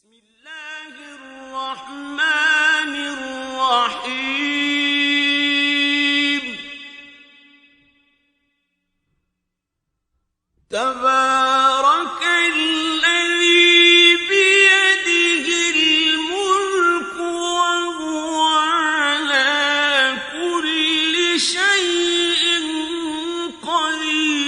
بسم اللہ الرحمن الرحیم تبارک الذی بیدہ الملک وهو علی کل شیء قدیر۔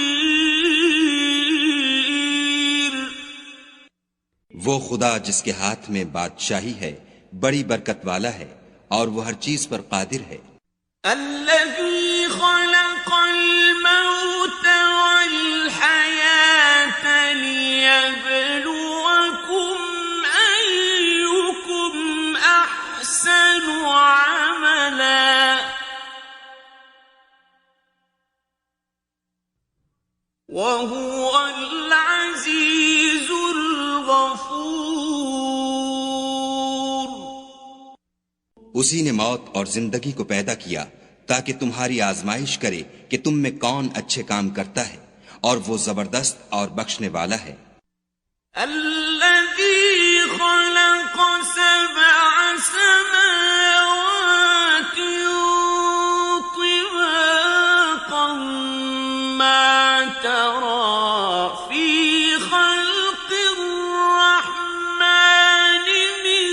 وہ خدا جس کے ہاتھ میں بادشاہی ہے بڑی برکت والا ہے اور وہ ہر چیز پر قادر ہے۔ الذی خلق الموت والحیاة لیبلوکم ایکم احسن عملا وهو العزیز الغفور۔ اسی نے موت اور زندگی کو پیدا کیا تاکہ تمہاری آزمائش کرے کہ تم میں کون اچھے کام کرتا ہے، اور وہ زبردست اور بخشنے والا ہے۔ الذي خلق سبع سماوات طباقا ما ترى في خلق الرحمن من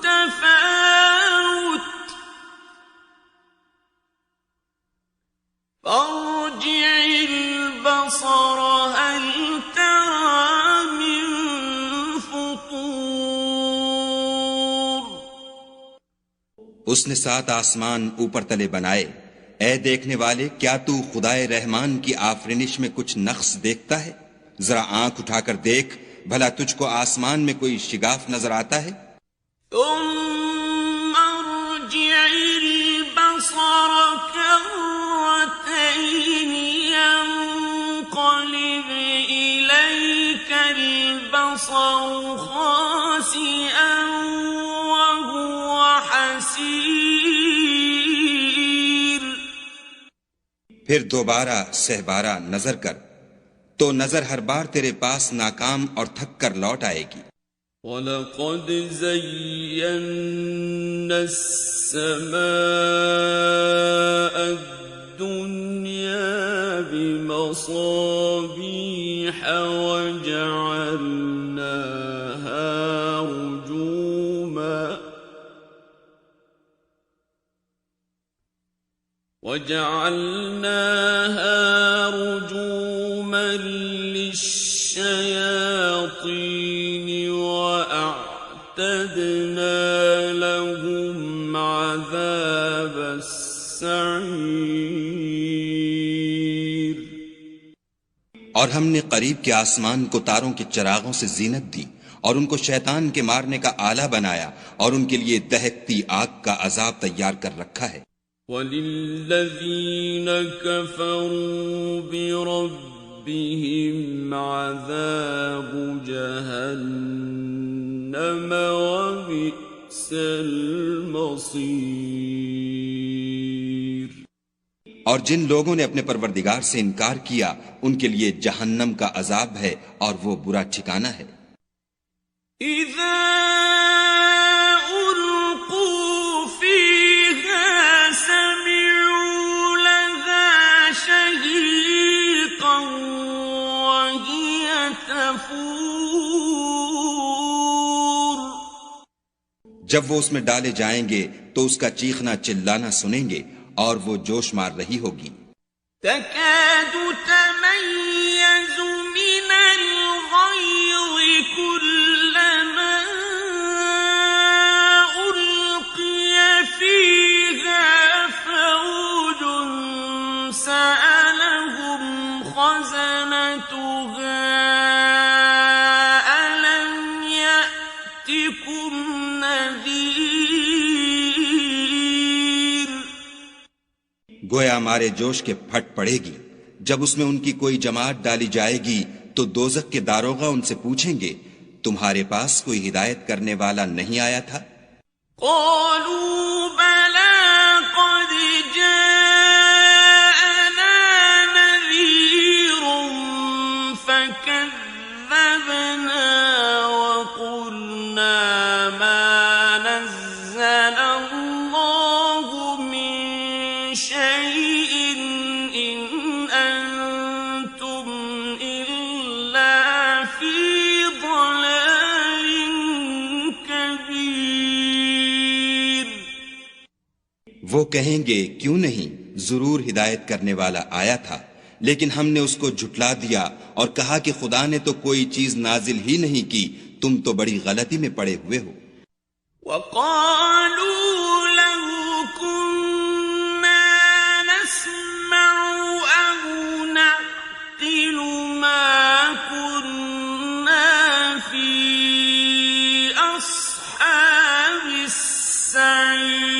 تفاوت فارجع البصر هل ترى من فطور۔ اس نے 7 آسمان اوپر تلے بنائے۔ اے دیکھنے والے، کیا تو خدائے رحمان کی آفرینش میں کچھ نقص دیکھتا ہے؟ ذرا آنکھ اٹھا کر دیکھ، بھلا تجھ کو آسمان میں کوئی شگاف نظر آتا ہے؟ ثم ارجع البصر كرتين ينقلب إليك البصر خاسئا وهو حسير۔ پھر دوبارہ سہبارہ نظر کر تو نظر ہر بار تیرے پاس ناکام اور تھک کر لوٹ آئے گی۔ وَلَقَدْ زَيَّنَّا السَّمَاءَ الدُّنْيَا بِمَصَابِيحَ وَجَعَلْنَاهَا رُجُومًا لِلشَّيَاطِينِ وَأَعْتَدْنَا لَهُمْ عَذَابَ السَّعِيرِ۔ اور ہم نے قریب کے آسمان کو تاروں کے چراغوں سے زینت دی اور ان کو شیطان کے مارنے کا آلہ بنایا اور ان کے لیے دہکتی آگ کا عذاب تیار کر رکھا ہے۔ وَلِلَّذِينَ كَفَرُوا بِرَبِّهِمْ عَذَابُ جَهَنَّمَ وَبِئْسَ الْمَصِيرُ۔ اور جن لوگوں نے اپنے پروردگار سے انکار کیا ان کے لیے جہنم کا عذاب ہے اور وہ برا ٹھکانہ ہے۔ اذا القوا فيها سمعوا لها شهيقا وهي تفور۔ جب وہ اس میں ڈالے جائیں گے تو اس کا چیخنا چلانا سنیں گے اور وہ جوش مار رہی ہوگی۔ تكاد تميز من الغيظ كلما ألقي فيها فوج سألهم خزنتها ألم يأتكم نذير۔ گویا ہمارے جوش کے پھٹ پڑے گی۔ جب اس میں ان کی کوئی جماعت ڈالی جائے گی تو دوزخ کے داروغہ ان سے پوچھیں گے تمہارے پاس کوئی ہدایت کرنے والا نہیں آیا تھا؟ قالوا بلى قد جاءنا نذير فكذبنا وقلنا وہ کہیں گے کیوں نہیں، ضرور ہدایت کرنے والا آیا تھا، لیکن ہم نے اس کو جھٹلا دیا اور کہا کہ خدا نے تو کوئی چیز نازل ہی نہیں کی، تم تو بڑی غلطی میں پڑے ہوئے ہو۔ وقالوا لو كنا نسمع أو نعقل ما كنا في أصحاب السعير،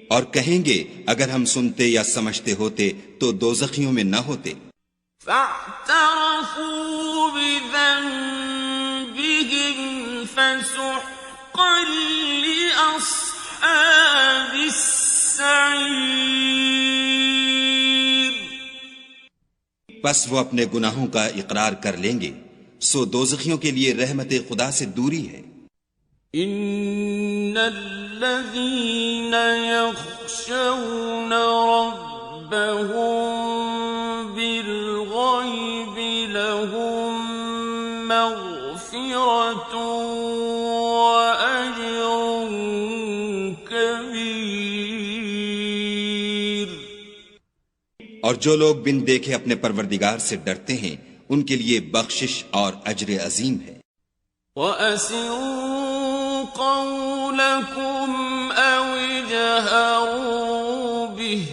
اور کہیں گے اگر ہم سنتے یا سمجھتے ہوتے تو دوزخیوں میں نہ ہوتے۔ فاعترفوا بذنبهم فسحقا لأصحاب السعير، پس وہ اپنے گناہوں کا اقرار کر لیں گے، سو دوزخیوں کے لیے رحمت خدا سے دوری ہے۔ ان الذين يخشون ربهم بالغيب لهم مغفرة وأجر كبير، اور جو لوگ بن دیکھے اپنے پروردگار سے ڈرتے ہیں ان کے لیے بخشش اور اجر عظیم ہے۔ وَأَسِرُّوا قَوْلَكُمْ أَوِ اجْهَرُوا بِهِ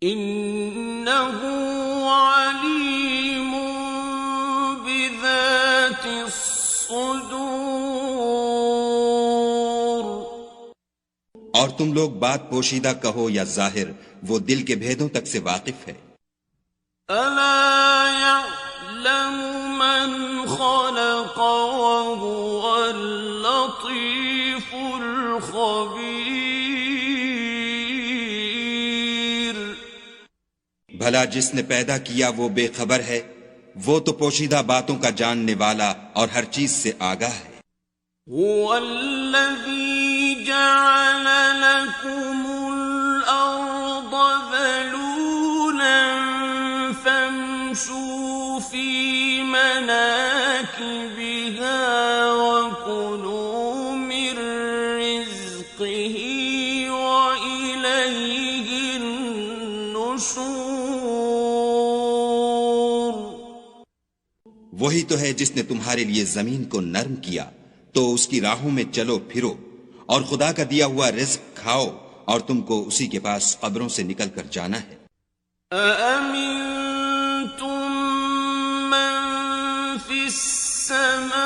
إِنَّهُ عَلِيمٌ بِذَاتِ الصُّدُورِ، اور تم لوگ بات پوشیدہ کہو یا ظاہر، وہ دل کے بھیدوں تک سے واقف ہے۔ أَلَا يَعْلَمُ مَنْ خَلَقَ وَهُوَ اللَّطِيفُ الْخَبِيرُ، بھلا جس نے پیدا کیا وہ بے خبر ہے، وہ تو پوشیدہ باتوں کا جاننے والا اور ہر چیز سے آگاہ ہے۔ هُوَ الَّذِي جَعَلَ لَكُمُ الْأَرْضَ ذَلُولًا فَامْشُوا فِي مَنَاكِبِهَا وَكُلُوا مِن رِّزْقِهِ وَإِلَيْهِ النُّشُورُ، وہی تو ہے جس نے تمہارے لیے زمین کو نرم کیا، تو اس کی راہوں میں چلو پھرو اور خدا کا دیا ہوا رزق کھاؤ، اور تم کو اسی کے پاس قبروں سے نکل کر جانا ہے۔ أَأَمِنتُم مَّن فِي السَّمَاءِ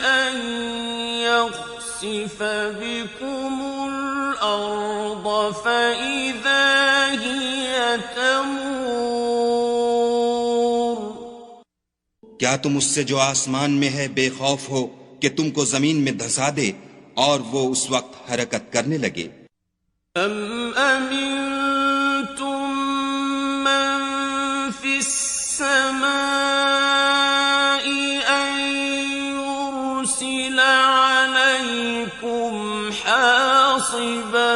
أَن يَخْسِفَ بِكُمُ الْأَرْضَ فَإِذَا هِيَ تَمُورُ، کیا تم اس سے جو آسمان میں ہے بے خوف ہو کہ تم کو زمین میں دھسا دے اور وہ اس وقت حرکت کرنے لگے؟ أَمْ أَمِنتُم مَّن فِي السَّمَاءِ أَن يُرْسِلَ عَلَيْكُمْ حَاصِبًا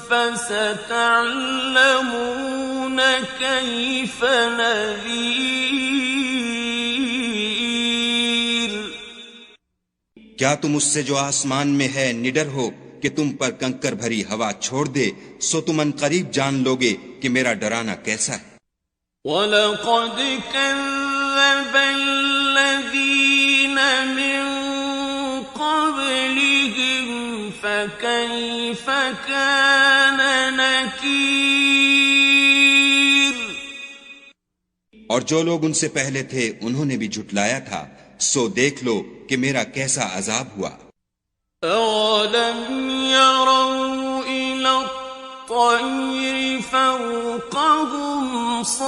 فَسَتَعْلَمُونَ كَيْفَ نَذِيرِ، کیا تم اس سے جو آسمان میں ہے نڈر ہو کہ تم پر کنکر بھری ہوا چھوڑ دے، سو تم ان قریب جان لوگے کہ میرا ڈرانا کیسا ہے۔ وَلَقَدْ كَذَّبَ الَّذِينَ مِن قَبْلِهِمْ فَكَيْفَ كَانَ نَكِيرِ، اور جو لوگ ان سے پہلے تھے انہوں نے بھی جھٹلایا تھا، سو دیکھ لو کہ میرا کیسا عذاب ہوا۔ أَوَلَمْ يَرَوْا إِلَى الطَّيْرِ فَوْقَهُمْ صَافَّاتٍ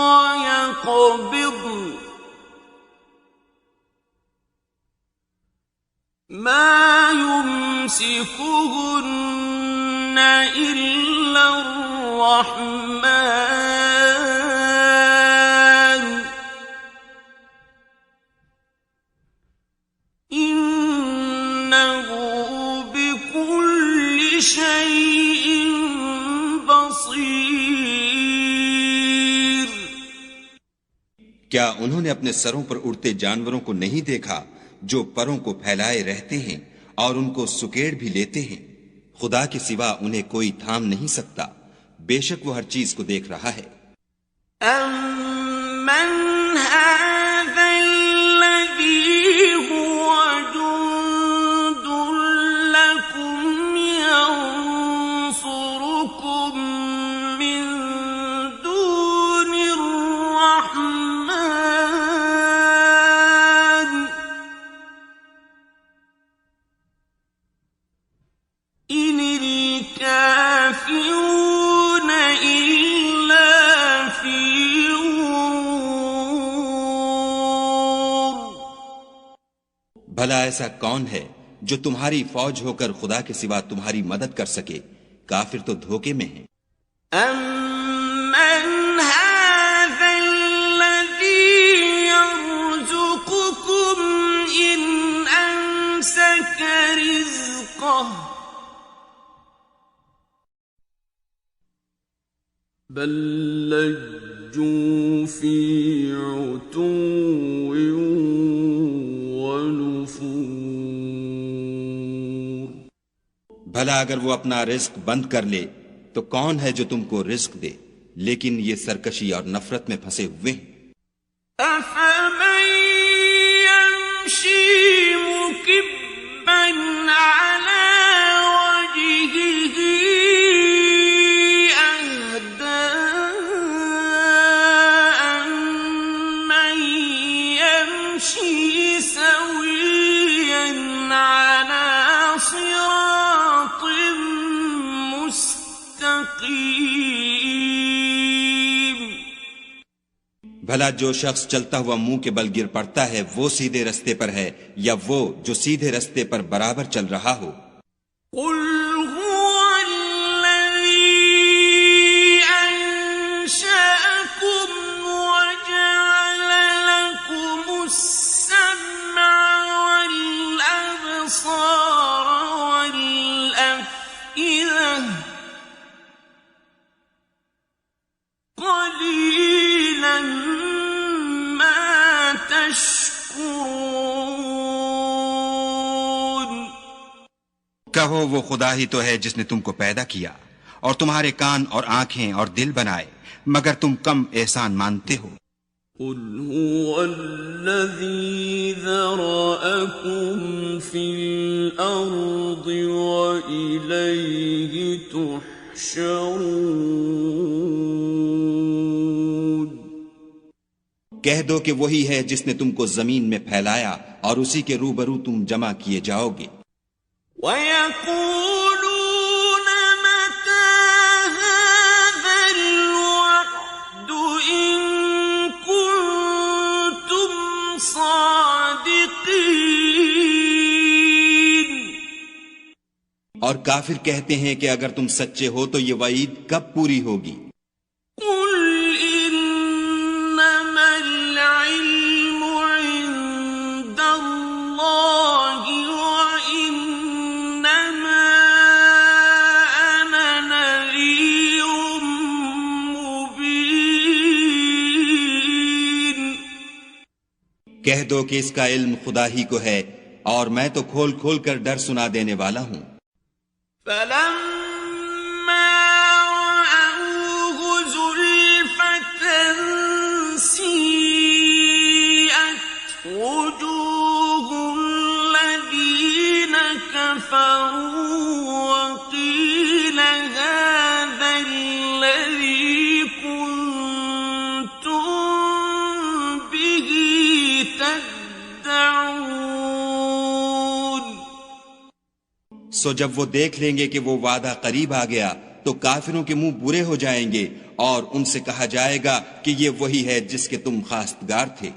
وَيَقْبِضْنَ مَا يُمْسِكُهُنَّ إِلَّا الرَّحْمَنُ إِنَّهُ بِكُلِّ شَيْءٍ بَصِيرٌ، کیا انہوں نے اپنے سروں پر اڑتے جانوروں کو نہیں دیکھا جو پروں کو پھیلائے رہتے ہیں اور ان کو سکیڑ بھی لیتے ہیں؟ خدا کے سوا انہیں کوئی تھام نہیں سکتا، بے شک وہ ہر چیز کو دیکھ رہا ہے۔ أَمَّنْ هَذَا الَّذِي هُوَ جُندٌ لَّكُمْ يَنصُرُكُم مِّن دُونِ الرَّحْمَٰنِ إِنِ الْكَافِرُونَ إِلَّا فِي غُرُورٍ۔ بھلا ایسا کون ہے جو تمہاری فوج ہو کر خدا کے سوا تمہاری مدد کر سکے؟ کافر تو دھوکے میں ہیں۔ أَمَّنْ هَذَا الَّذِي يَرْزُقُكُمْ إِنْ أَمْسَكَ رِزْقَهُ بَل لَّجُّوا فِي عُتُوٍّ وَنُفُورٍ۔ بھلا اگر وہ اپنا رزق بند کر لے تو کون ہے جو تم کو رزق دے؟ لیکن یہ سرکشی اور نفرت میں پھنسے ہوئے ہیں۔ أَفَمَن يَمْشِي مُكِبًّا عَلَى وَجْهِهِ أَهْدَىٰ أَمَّن يَمْشِي سَوِيًّا عَلَى صِرَاطٍ مُّسْتَقِيمٍ۔ بھلا جو شخص چلتا ہوا منہ کے بل گر پڑتا ہے وہ سیدھے رستے پر ہے یا وہ جو سیدھے رستے پر برابر چل رہا ہو؟ قُلْ هُوَ الَّذِي أَنشَأَكُمْ وَجَعَلَ لَكُمُ السَّمْعَ وَالْأَبْصَارَ وَالْأَفْئِدَةَ قَلِيلًا مَا تَشْكُرُونَ۔ کہو وہ خدا ہی تو ہے جس نے تم کو پیدا کیا اور تمہارے کان اور آنکھیں اور دل بنائے، مگر تم کم احسان مانتے ہو۔ قُلْ هُوَ الَّذِي ذَرَأَكُمْ فِي الْأَرْضِ وَإِلَيْهِ تُحْشَرُونَ۔ کہہ دو کہ وہی ہے جس نے تم کو زمین میں پھیلایا اور اسی کے روبرو تم جمع کیے جاؤ گے۔ وَيَقُولُونَ مَتَىٰ هَٰذَا الْوَعْدُ إِن كُنتُمْ صَادِقِينَ۔ اور کافر کہتے ہیں کہ اگر تم سچے ہو تو یہ وعید کب پوری ہوگی؟ قُلْ إِنَّمَا الْعِلْمُ عِندَ اللَّهِ وَإِنَّمَا أَنَا نَذِيرٌ مُّبِينٌ۔ کہہ دو کہ اس کا علم خدا ہی کو ہے اور میں تو کھول کھول کر ڈر سنا دینے والا ہوں۔ فَلَمَّا رَأَوْهُ زُلْفَةً سِيئَتْ وُجُوهُ الَّذِينَ كَفَرُوا وَقِيلَ هَٰذَا الَّذِي كُنتُم بِهِ تَدَّعُونَ۔ سو جب وہ دیکھ لیں گے کہ وہ وعدہ قریب آ گیا تو کافروں کے منہ برے ہو جائیں گے اور ان سے کہا جائے گا کہ یہ وہی ہے جس کے تم خواستگار تھے۔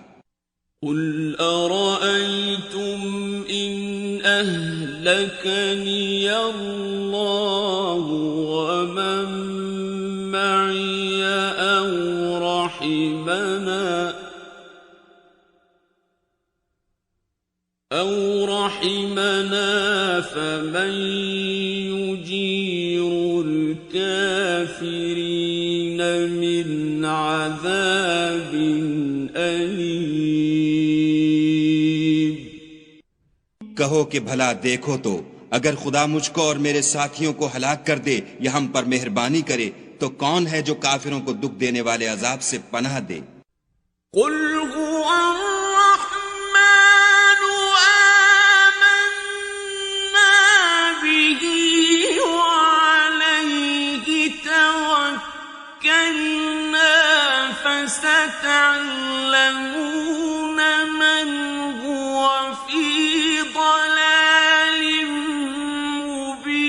قُلْ أَرَأَيْتُمْ إِنْ أَهْلَكَنِيَ اللَّهُ وَمَن مَّعِيَ أَوْ رَحِمَنَا فَمَن يُجِيرُ الْكَافِرِينَ مِنْ عَذَابٍ أَلِيمٍ۔ کہو کہ بھلا دیکھو تو اگر خدا مجھ کو اور میرے ساتھیوں کو ہلاک کر دے یا ہم پر مہربانی کرے تو کون ہے جو کافروں کو دکھ دینے والے عذاب سے پناہ دے؟ قل هو الرحمن آمنا به وعليه توكلنا فستعلمون من هو في ضلال مبين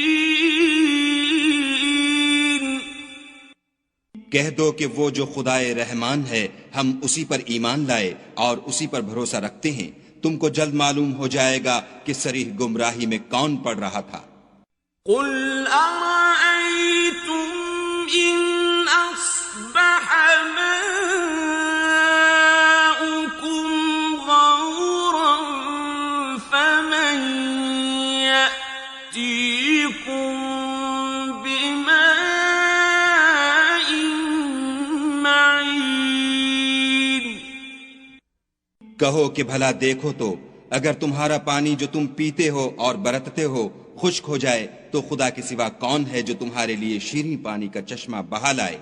کہہ دو کہ وہ جو خدائے رحمان ہے ہم اسی پر ایمان لائے اور اسی پر بھروسہ رکھتے ہیں، تم کو جلد معلوم ہو جائے گا کہ صریح گمراہی میں کون پڑ رہا تھا۔ قل أرأيتم إن أصبح ماؤكم غورا فمن يأتيكم بماء معين کہو کہ بھلا دیکھو تو اگر تمہارا پانی جو تم پیتے ہو اور برتتے ہو خشک ہو جائے تو خدا کے سوا کون ہے جو تمہارے لیے شیریں پانی کا چشمہ بہا لائے؟